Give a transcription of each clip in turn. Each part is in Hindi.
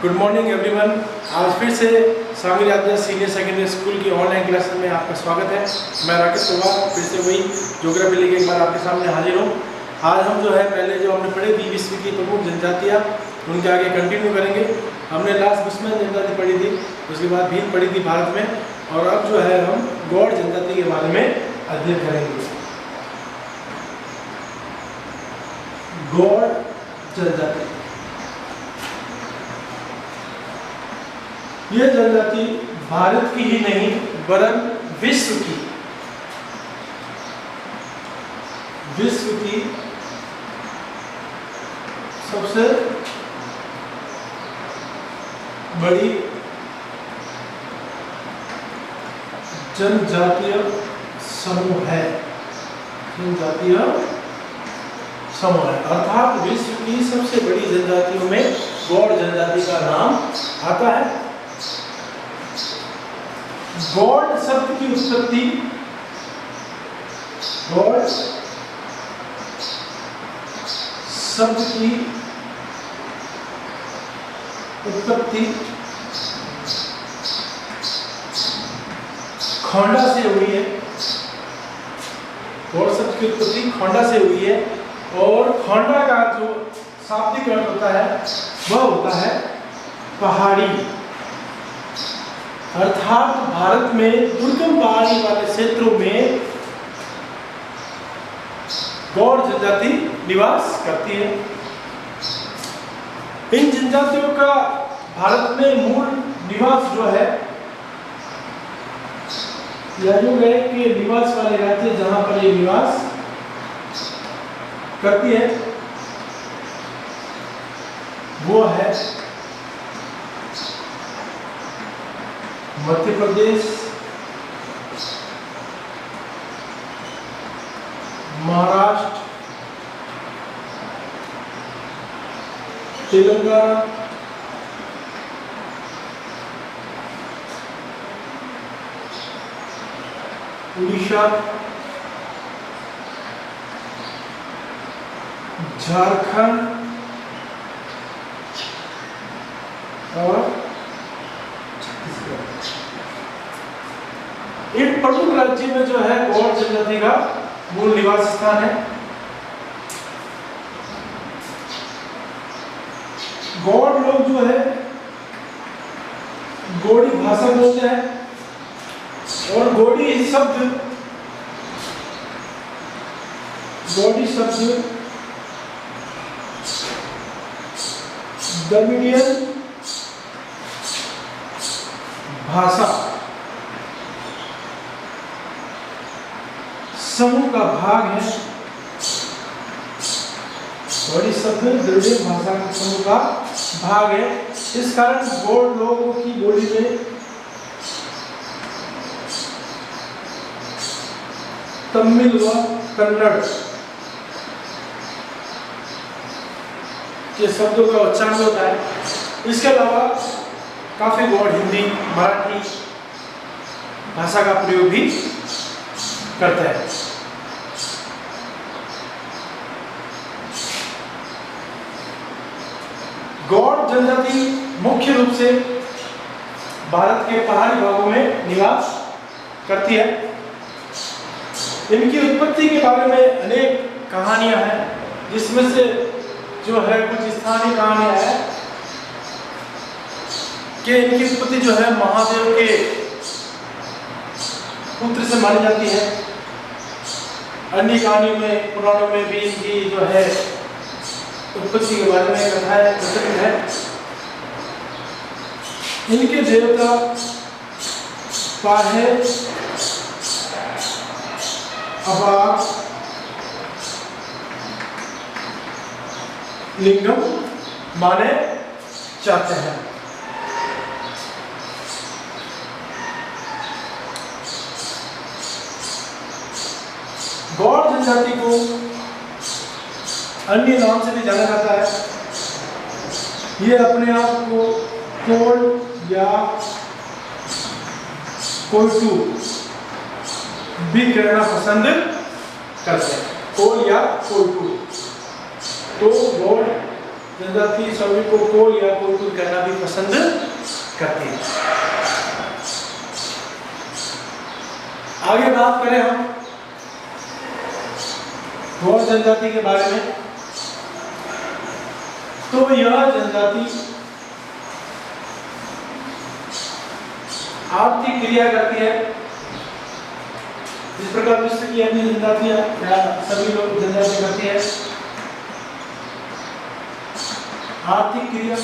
Good morning everyone. आज फिर से सामिर यादव सीनियर सेकेंडरी स्कूल की ऑनलाइन क्लासेस में आपका स्वागत है। मैं राकेश कुमार फिर से वही ज्योग्राफी लेके एक बार आपके सामने हाजिर हूँ। आज हम जो है पहले जो हमने पढ़ी थी विश्व की प्रमुख जनजातियाँ, उनके आगे कंटिन्यू करेंगे। हमने लास्ट बुश्मैन जनजाति पढ़ी थी, उसके बाद भील पढ़ी थी भारत में, और अब जो है हम गौड़ जनजाति के बारे में अध्ययन करेंगे। गौड़ जनजाति, यह जनजाति भारत की ही नहीं वरन विश्व की सबसे बड़ी जनजातीय समूह है। अर्थात विश्व की सबसे बड़ी जनजातियों में गौड़ जनजाति का नाम आता है। गौड़ शब्द की उत्पत्ति, गौड़ शब्द की उत्पत्ति खोंडा से हुई है। गौड़ शब्द की उत्पत्ति खोंडा से हुई है, और खोंडा का जो शाब्दिक अर्थ होता है वह होता है पहाड़ी। अर्थात भारत में दुर्गम पहाड़ी वाले क्षेत्रों में गौड़ जनजाति निवास करती है। इन जनजातियों का भारत में मूल निवास जो है, या यूं कहें कि निवास वाले राज्य जहां पर ये निवास करती है वो है मध्य प्रदेश, महाराष्ट्र, तेलंगाना, उड़ीसा, झारखंड और इन प्रमुख राज्य में जो है गौड़ जनजाति का मूल निवास स्थान है। गौड़ लोग जो है गोड़ी भाषा बोलते हैं, और गोड़ी शब्द द्रविड़ियन भाषा समूह का भाग है। गौड़ी शब्द द्रविड़ियन भाषा के समूह का भाग है। इस कारण गौड़ लोगों की बोली में तमिल व कन्नड़ के शब्दों का उच्चारण होता है। इसके अलावा काफी गौड़ हिंदी, मराठी भाषा का प्रयोग भी करते हैं। गौड़ जनजाति मुख्य रूप से भारत के पहाड़ी भागों में निवास करती है। इनकी उत्पत्ति के बारे में अनेक कहानियां हैं, जिसमें से जो है कुछ स्थानीय कहानियां हैं कि इनकी उत्पत्ति जो है महादेव के पुत्र से मानी जाती है। अन्य कहानियों में, पुराणों में भी इनकी जो है उत्पत्ति के बारे में कथाएं प्रचलित है। इनके देवता पाहे, अबाग, लिंगम माने जाते हैं। गौड़ जनजाति को अन्य नाम से भी जाना जाता है। ये अपने आप को कोल या कोल्टू भी कहना पसंद करते हैं। कोल या कोल्टू। तो गौड़ जनजाति श्रमिकों को या कोई कुछ करना भी पसंद करती है। आगे बात करें हम गौड़ जनजाति के बारे में, तो यह जनजाति आर्थिक क्रिया करती है जिस प्रकार विश्व की अन्य जनजातियां या सभी लोग जनजाति करती है। आर्थिक क्रिया,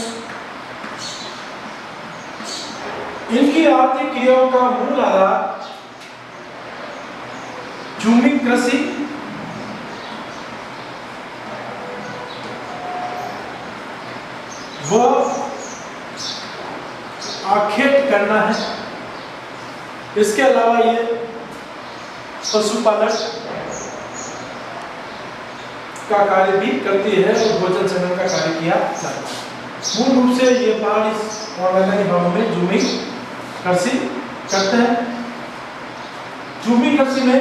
इनकी आर्थिक क्रियाओं का मूल आधार झूमी कृषि, वह आखेट करना है। इसके अलावा ये पशुपालन का कार्य भी करती है और भोजन संग्रह का कार्य किया जाता है। मूल रूप से ये पहाड़ी और मैदानी भागों में झूमी कृषि करते हैं। झूमी कृषि में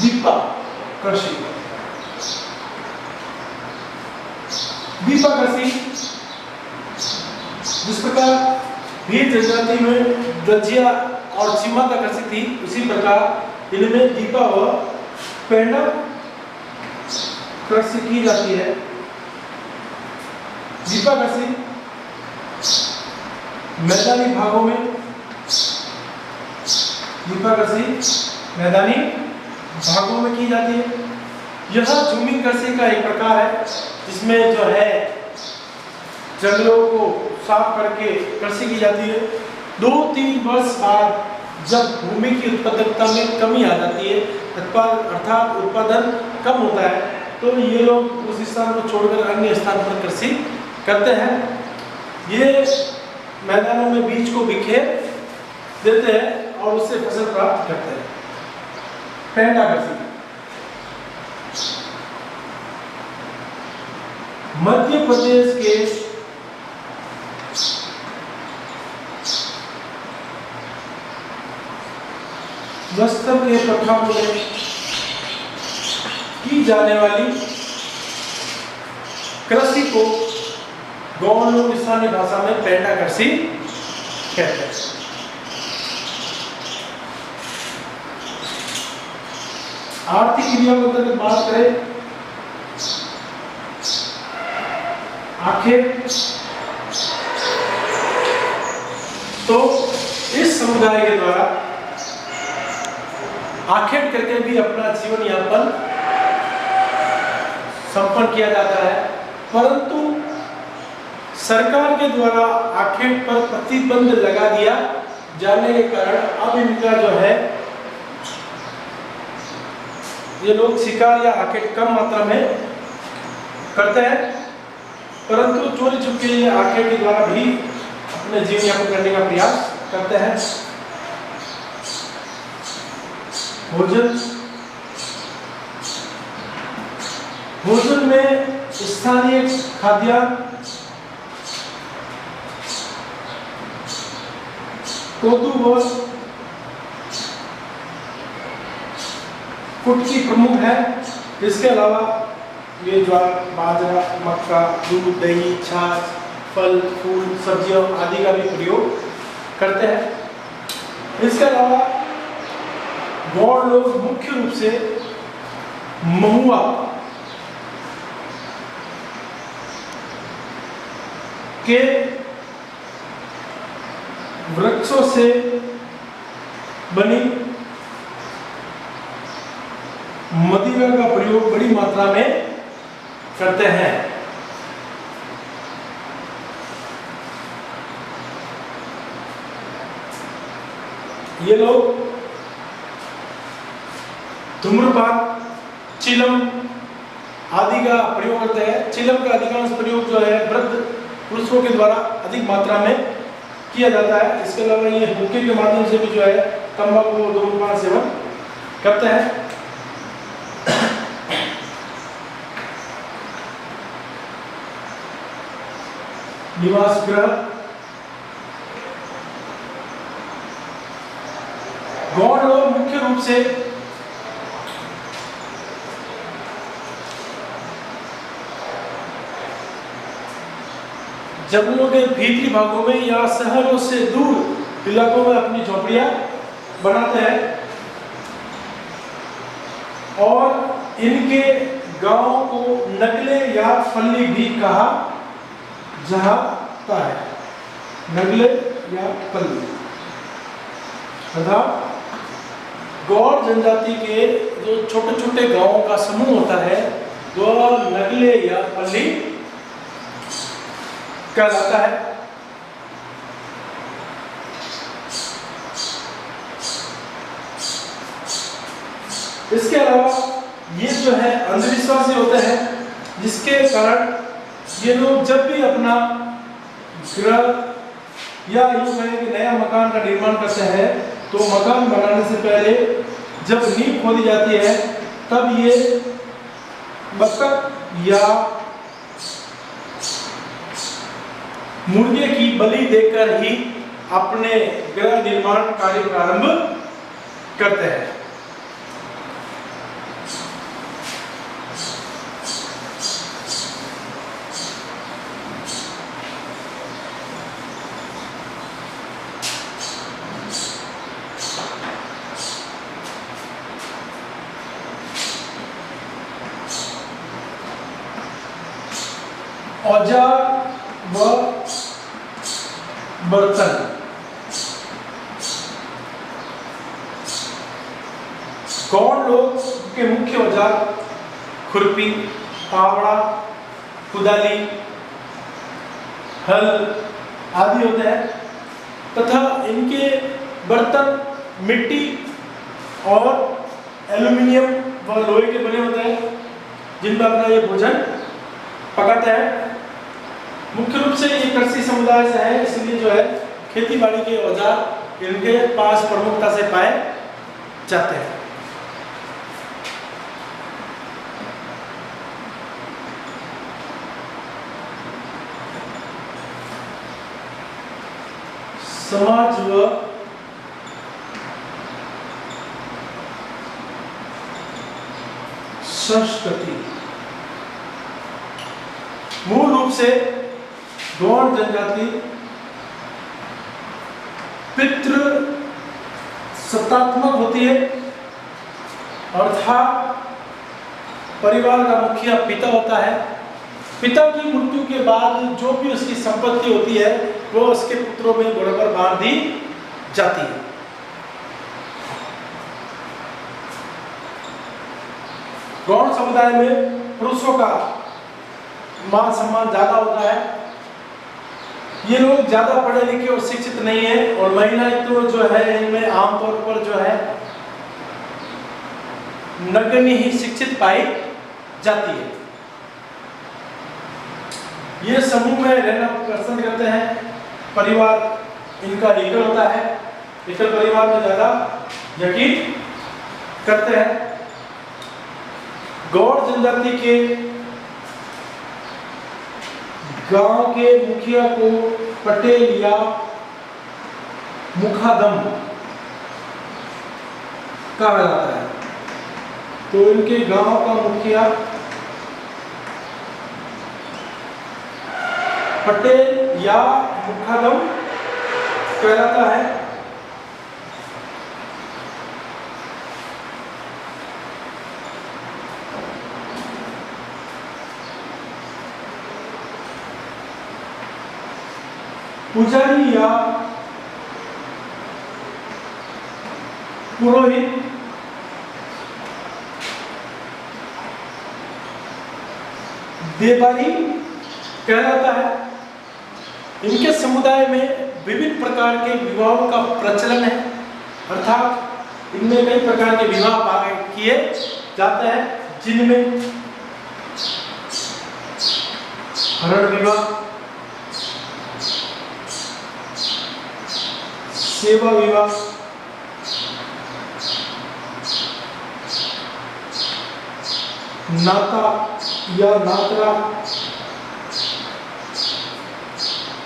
दीपा कृषि, दीपा कृषि जिस प्रकार भील जनजाति में दजिया और सीमा का कृषि थी, उसी प्रकार इनमें दीपा व पेंडा कृषि की जाती है। दीपा कृषि मैदानी भागों में, दीपा कृषि मैदानी भागों में की जाती है। यह झूमी कृषि का एक प्रकार है जिसमें जो है जंगलों को साफ करके कृषि की जाती है। 2-3 वर्ष बाद जब भूमि की उत्पादकता में कमी आ जाती है, अर्थात उत्पादन कम होता है, तो ये लोग उस स्थान को छोड़कर अन्य स्थान पर कृषि करते हैं। ये मैदानों में बीज को बिखेर देते हैं और उससे फसल प्राप्त करते हैं। पेंडा कृषि मध्य प्रदेश के बस्तर के पठारों में की जाने वाली कृषि को गौड़ लोग स्थानीय भाषा में पेंडा कृषि कहते हैं। आर्थिक क्रिया को अगर बात करें, आखिर तो इस समुदाय के द्वारा आखेट करके भी अपना जीवन यापन संपन्न किया जाता है, परंतु सरकार के द्वारा आखेट पर प्रतिबंध लगा दिया जाने के कारण अब इनका जो है ये लोग शिकार या आखेट कम मात्रा में करते हैं, परंतु चोरी छुपके ये आखेट के द्वारा भी अपने जीवन यापन करने का प्रयास करते हैं। भोजन, भोजन में स्थानीय खाद्यान्न कोदू व कुटकी प्रमुख है। इसके अलावा ये ज्वार, बाजरा, मक्का, दूध, दही, छाछ, फल, फूल, सब्जियों आदि का भी प्रयोग करते हैं। इसके अलावा गौड़ लोग मुख्य रूप से महुआ के वृक्षों से बनी मदिरा का प्रयोग बड़ी मात्रा में करते हैं। ये लोग धूम्रपान, चिलम आदि का प्रयोग करते हैं। चिलम का अधिकांश प्रयोग जो है वृद्ध पुरुषों के द्वारा अधिक मात्रा में किया जाता है। इसके अलावा ये हुक्के के माध्यम से भी जो है तंबाकू और धूम्रपान सेवन करते हैं। निवास गृह, गौड़ लोग मुख्य रूप से जंगलों के भीतरी भागों में या शहरों से दूर इलाकों में अपनी झोपड़ियां बनाते हैं और इनके गांवों को नगले या पल्ली भी कहा जाता है। नगले या पल्ली अर्थात गौड़ जनजाति के जो छोटे छोटे गांवों का समूह होता है वो नगले या पल्ली कहलाता है। इसके अलावा ये जो है अंधविश्वास होते हैं जिसके कारण ये लोग जब भी अपना गृह या यूं कहें कि नया मकान का निर्माण करते हैं तो मकान बनाने से पहले जब नींव खोदी जाती है तब ये बत्तख या मुर्गे की बलि देकर ही अपने गृह निर्माण कार्य प्रारंभ करते हैं। औजार व बर्तन गौड़ लोग के मुख्य औजार खुरपी, फावड़ा, कुदाली, हल आदि होते हैं तथा इनके बर्तन मिट्टी और एल्युमिनियम व लोहे के बने होते हैं जिनमें अपना ये भोजन पकाते हैं। मुख्य रूप से ये कृषि समुदाय से है इसलिए जो है खेती बाड़ी के औजार इनके पास प्रमुखता से पाए जाते हैं। समाज व संस्कृति मूल रूप से गौड़ जनजाति पितृ सत्तात्मक होती है अर्थात परिवार का मुखिया पिता होता है। पिता की मृत्यु के बाद जो भी उसकी संपत्ति होती है वो उसके पुत्रों में बराबर बांट दी जाती है। गौड़ समुदाय में पुरुषों का मान सम्मान ज्यादा होता है। ये लोग ज्यादा पढ़े लिखे और शिक्षित नहीं है और महिलाएं तो जो है इनमें आमतौर पर जो है नगण्य ही शिक्षित पाई जाती है। ये समूह में रहना पसंद करते हैं। परिवार इनका एकल होता है। एकल परिवार में ज्यादा यकीन करते हैं। गौड़ जनजाति के गांव के मुखिया को पटेल या मुखादम कहा जाता है। तो इनके गांव का मुखिया पटेल या मुखादम कहलाता है। पुजारी या पुरोहित देवारी कहलाता है। इनके समुदाय में विभिन्न प्रकार के विवाहों का प्रचलन है अर्थात इनमें कई प्रकार के विवाह किए जाते हैं जिनमें हरण विवाह, सेवा विवाह, नाता या नातरा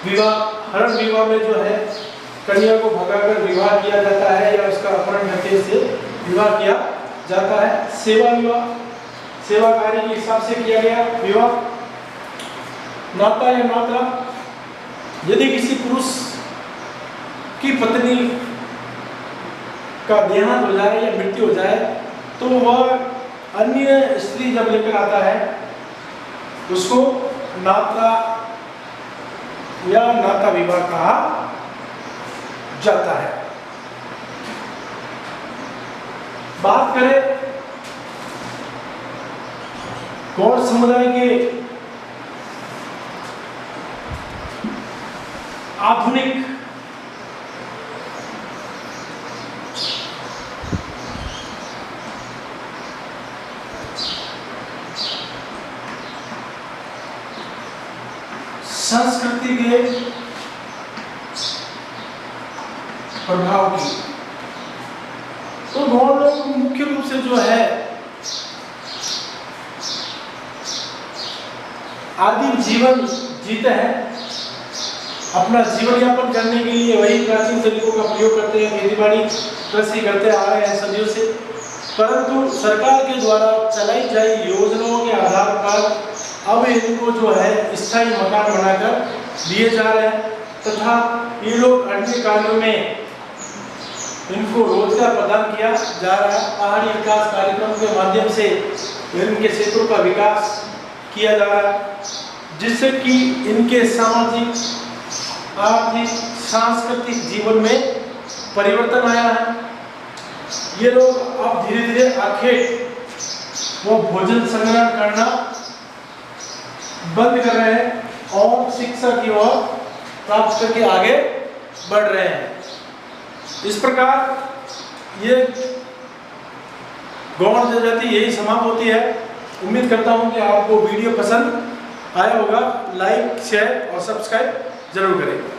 विवाह। हरण विवाह में जो है कन्या को भगाकर विवाह किया जाता है या उसका अपहरण करके से विवाह किया जाता है। सेवा विवाह सेवा कार्य के हिसाब से किया गया विवाह। नाता या नातरा यदि किसी पुरुष की पत्नी का देहांत हो जाए या मृत्यु हो जाए तो वह अन्य स्त्री जब लेकर आता है उसको नाता या नाता विवाह कहा जाता है। बात करें गौड़ समुदाय के आधुनिक संस्कृति के प्रभाव की, तो गौड़ लोग मुख्य रूप से जो है आदिम जीवन जीते हैं, अपना जीवन यापन करने के लिए वही प्राचीन तरीकों का प्रयोग करते हैं, खेती बाड़ी कृषि करते आ रहे हैं सदियों से। परंतु सरकार के द्वारा चलाई जाई योजनाओं के आधार पर अब इनको जो है स्थायी मकान बनाकर दिए जा रहे हैं तथा ये लोग अन्य कार्यों में इनको रोजगार प्रदान किया जा रहा है। पहाड़ी विकास कार्यक्रम के माध्यम से इनके क्षेत्रों का विकास किया जा रहा है, जिससे कि इनके सामाजिक, आर्थिक, सांस्कृतिक जीवन में परिवर्तन आया है। ये लोग अब धीरे धीरे आखिर वो भोजन संग्रह करना बंद कर रहे हैं और शिक्षा की ओर प्राप्त करके आगे बढ़ रहे हैं। इस प्रकार ये गौड़ जनजाति यही समाप्त होती है। उम्मीद करता हूं कि आपको वीडियो पसंद आया होगा। लाइक, शेयर और सब्सक्राइब जरूर करें।